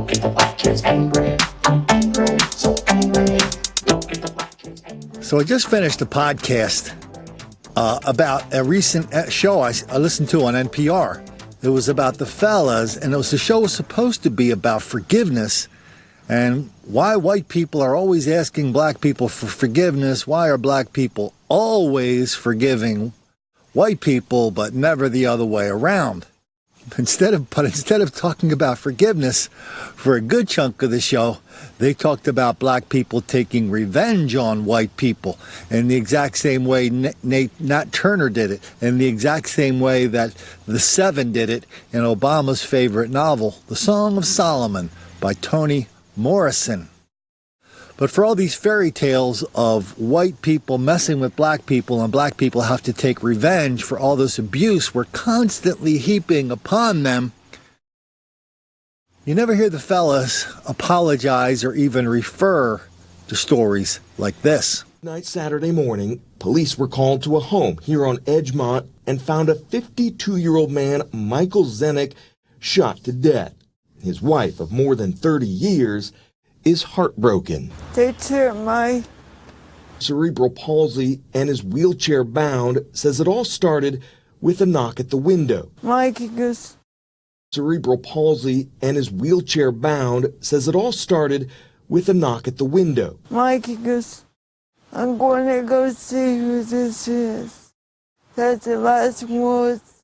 Don't get the black kids angry. I'm angry, so angry. Don't get the black kids angry. So I just finished a podcast about a recent show I listened to on NPR. It was about the fellas, and the show was supposed to be about forgiveness and why white people are always asking black people for forgiveness. Why are black people always forgiving white people, but never the other way around? Instead of talking about forgiveness for a good chunk of the show, they talked about black people taking revenge on white people in the exact same way Nat Turner did it, in the exact same way that the Seven did it in Obama's favorite novel, The Song of Solomon by Toni Morrison. But for all these fairy tales of white people messing with black people and black people have to take revenge for all this abuse we're constantly heaping upon them, you never hear the fellas apologize or even refer to stories like this. Saturday morning, police were called to a home here on Edgemont and found a 52-year-old man, Michael Zenick, shot to death. His wife of more than 30 years is heartbroken. They took my cerebral palsy and is wheelchair bound, says it all started with a knock at the window. Mikey goes. Cerebral palsy and is wheelchair bound, says it all started with a knock at the window. Mikey goes, I'm going to go see who this is. That's the last words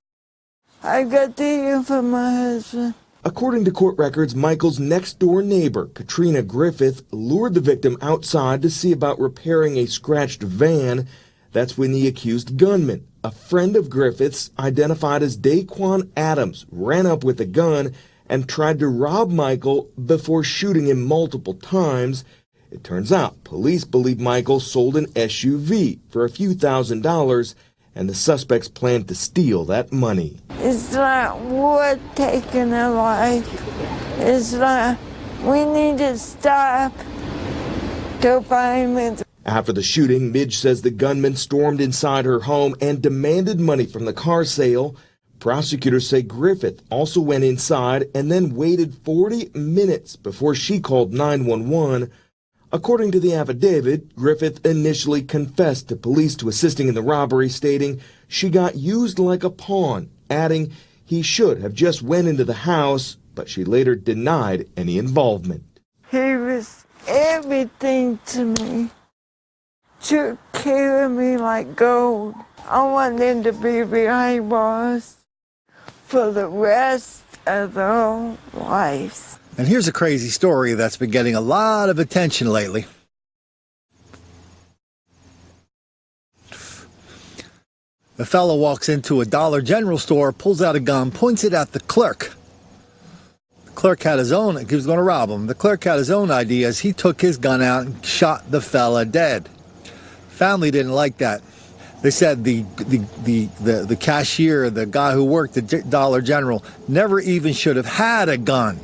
I got to hear from my husband. According to court records, Michael's next-door neighbor, Katrina Griffith, lured the victim outside to see about repairing a scratched van. That's when the accused gunman, a friend of Griffith's, identified as Daquan Adams, ran up with a gun and tried to rob Michael before shooting him multiple times. It turns out police believe Michael sold an SUV for a few $1,000s, and the suspects planned to steal that money. It's like we're taking a life. It's like we need to stop to find it. After the shooting, Midge says the gunman stormed inside her home and demanded money from the car sale. Prosecutors say Griffith also went inside and then waited 40 minutes before she called 911. According to the affidavit, Griffith initially confessed to police to assisting in the robbery, stating she got used like a pawn, adding he should have just went into the house, but she later denied any involvement. He was everything to me. Took care of me like gold. I want him to be behind bars for the rest of their whole lives. And here's a crazy story that's been getting a lot of attention lately. A fellow walks into a Dollar General store, pulls out a gun, points it at the clerk. The clerk had his own, he was going to rob him. The clerk had his own ideas. He took his gun out and shot the fella dead. Family didn't like that. They said the cashier, the guy who worked at Dollar General, never even should have had a gun.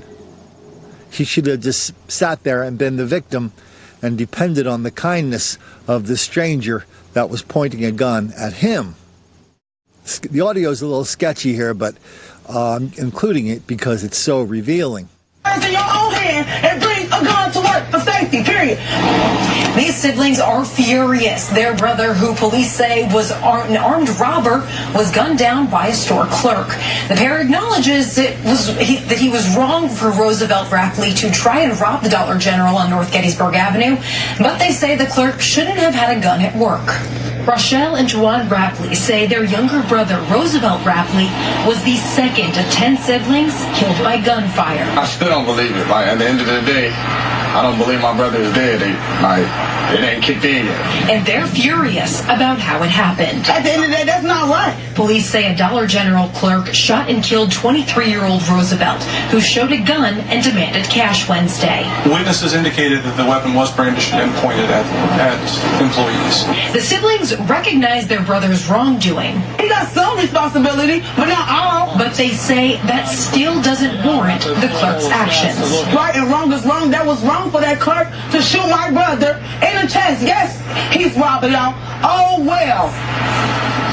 He should have just sat there and been the victim and depended on the kindness of the stranger that was pointing a gun at him. The audio is a little sketchy here, but I'm including it because it's so revealing. In your own hand and bring a gun to work for safety, period. These siblings are furious. Their brother, who police say was an armed robber, was gunned down by a store clerk. The pair acknowledges that he was wrong for Roosevelt Rapley to try and rob the Dollar General on North Gettysburg Avenue, but they say the clerk shouldn't have had a gun at work. Rochelle and Juwan Rapley say their younger brother, Roosevelt Rapley, was the second of 10 siblings killed by gunfire. I still don't believe it. Like, at the end of the day, I don't believe my brother is dead. It ain't kicked in yet. And they're furious about how it happened. At the end of the day, that's not right. Police say a Dollar General clerk shot and killed 23-year-old Roosevelt, who showed a gun and demanded cash Wednesday. Witnesses indicated that the weapon was brandished and pointed at employees. The siblings recognize their brother's wrongdoing. He got some responsibility, but not all. But they say that still doesn't warrant the clerk's actions. Right and wrong is wrong. That was wrong for that clerk to shoot my brother in the chest. Yes, he's robbing y'all. Oh, well.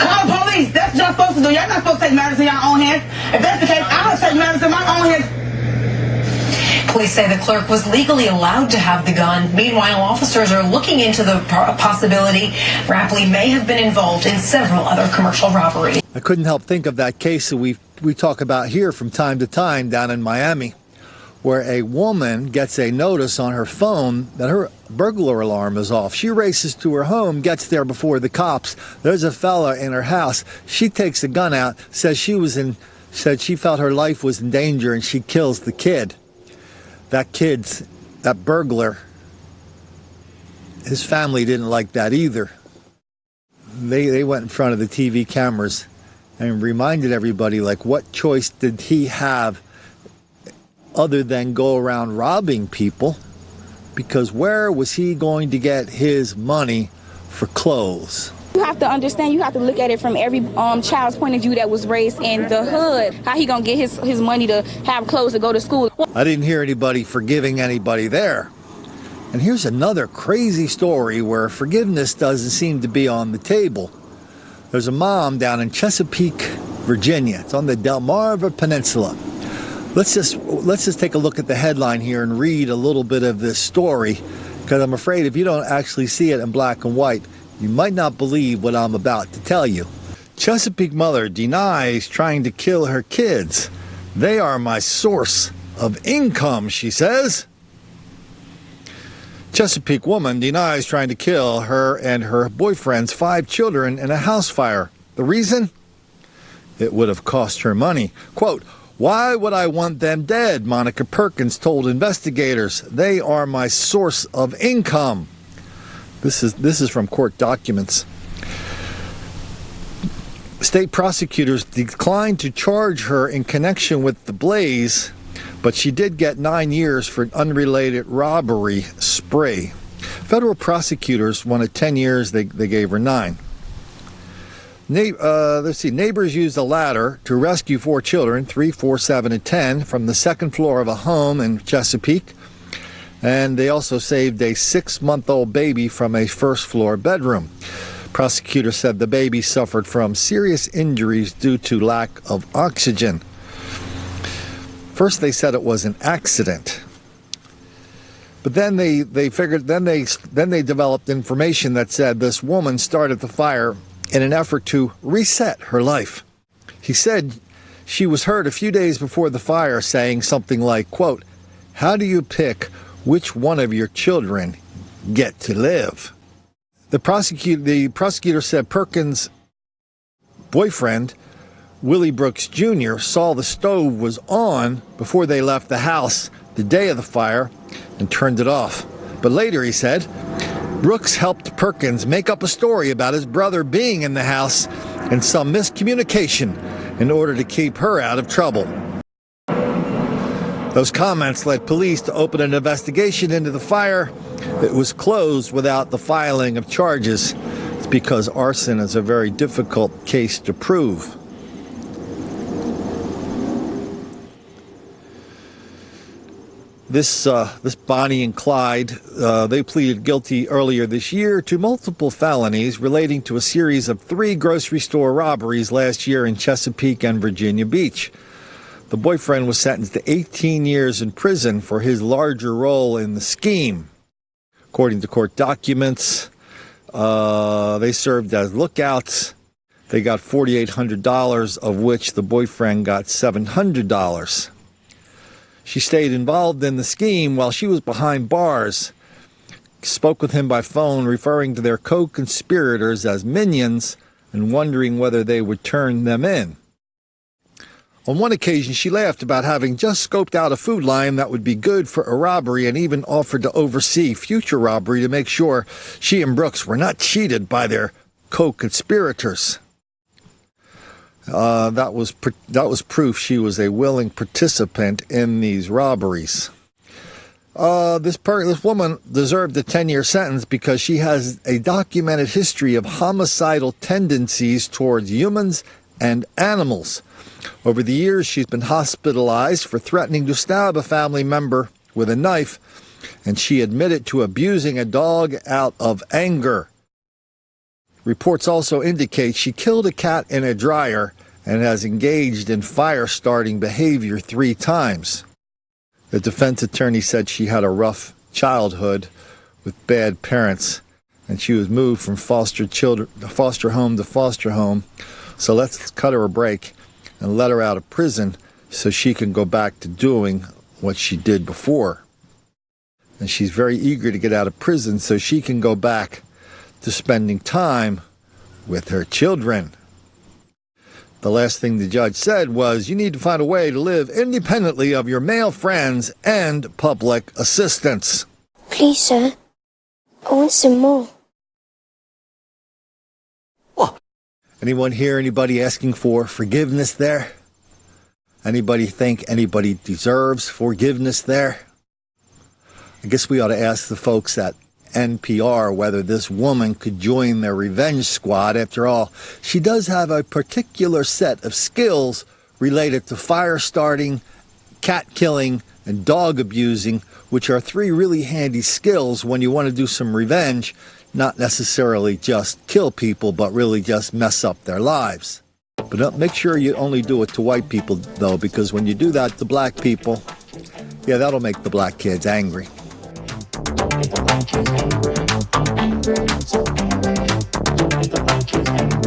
Call police. That's what y'all supposed to do. Y'all not supposed to take matters in your own hands. If that's the case, I'll take matters in my own hands. Police say the clerk was legally allowed to have the gun. Meanwhile, officers are looking into the possibility Rapley may have been involved in several other commercial robberies. I couldn't help think of that case that we talk about here from time to time down in Miami, where a woman gets a notice on her phone that her burglar alarm is off. She races to her home, gets there before the cops. There's a fella in her house. She takes a gun out, said she felt her life was in danger, and she kills the kid. That burglar, his family didn't like that either. They went in front of the TV cameras and reminded everybody, like, what choice did he have other than go around robbing people? Because where was he going to get his money for clothes? You have to understand, you have to look at it from every child's point of view that was raised in the hood. How he gonna get his money to have clothes to go to school? I didn't hear anybody forgiving anybody there. And here's another crazy story where forgiveness doesn't seem to be on the table. There's a mom down in Chesapeake, Virginia. It's on the Delmarva Peninsula. Let's just take a look at the headline here and read a little bit of this story, because I'm afraid if you don't actually see it in black and white, you might not believe what I'm about to tell you. Chesapeake mother denies trying to kill her kids. They are my source of income, she says. Chesapeake woman denies trying to kill her and her boyfriend's 5 children in a house fire. The reason? It would have cost her money. Quote, "Why would I want them dead?" Monica Perkins told investigators. "They are my source of income." This is from court documents. State prosecutors declined to charge her in connection with the blaze, but she did get 9 years for an unrelated robbery spree. Federal prosecutors wanted 10 years. They gave her 9. Neighbors used a ladder to rescue 4 children, 3, 4, 7, and 10, from the second floor of a home in Chesapeake. And they also saved a 6-month-old baby from a first-floor bedroom. Prosecutors said the baby suffered from serious injuries due to lack of oxygen. First, they said it was an accident, but then they developed information that said this woman started the fire in an effort to reset her life. He said she was heard a few days before the fire saying something like, quote, "How do you pick which one of your children get to live?" The prosecutor said Perkins' boyfriend, Willie Brooks Jr., saw the stove was on before they left the house the day of the fire and turned it off. But later, he said, Brooks helped Perkins make up a story about his brother being in the house and some miscommunication in order to keep her out of trouble. Those comments led police to open an investigation into the fire. It was closed without the filing of charges. It's because arson is a very difficult case to prove. This Bonnie and Clyde, they pleaded guilty earlier this year to multiple felonies relating to a series of 3 grocery store robberies last year in Chesapeake and Virginia Beach. The boyfriend was sentenced to 18 years in prison for his larger role in the scheme. According to court documents, they served as lookouts. They got $4,800, of which the boyfriend got $700. She stayed involved in the scheme while she was behind bars, spoke with him by phone, referring to their co-conspirators as minions and wondering whether they would turn them in. On one occasion, she laughed about having just scoped out a food line that would be good for a robbery and even offered to oversee future robbery to make sure she and Brooks were not cheated by their co-conspirators. That was proof she was a willing participant in these robberies. This woman deserved a 10-year sentence because she has a documented history of homicidal tendencies towards humans and animals. Over the years, she's been hospitalized for threatening to stab a family member with a knife, and she admitted to abusing a dog out of anger. Reports also indicate she killed a cat in a dryer and has engaged in fire-starting behavior 3 times. The defense attorney said she had a rough childhood with bad parents, and she was moved from foster home to foster home. So let's cut her a break and let her out of prison so she can go back to doing what she did before. And she's very eager to get out of prison so she can go back to spending time with her children. The last thing the judge said was, you need to find a way to live independently of your male friends and public assistance. Please, sir. I want some more. What? Anyone hear anybody asking for forgiveness there? Anybody think anybody deserves forgiveness there? I guess we ought to ask the folks at NPR whether this woman could join their revenge squad. After all, she does have a particular set of skills related to fire starting, cat killing, and dog abusing, which are three really handy skills when you want to do some revenge, not necessarily just kill people, but really just mess up their lives. But make sure you only do it to white people, though, because when you do that to black people, yeah, that'll make the black kids angry. Don't make the black kids angry. Angry, so angry. Don't make the black kids angry.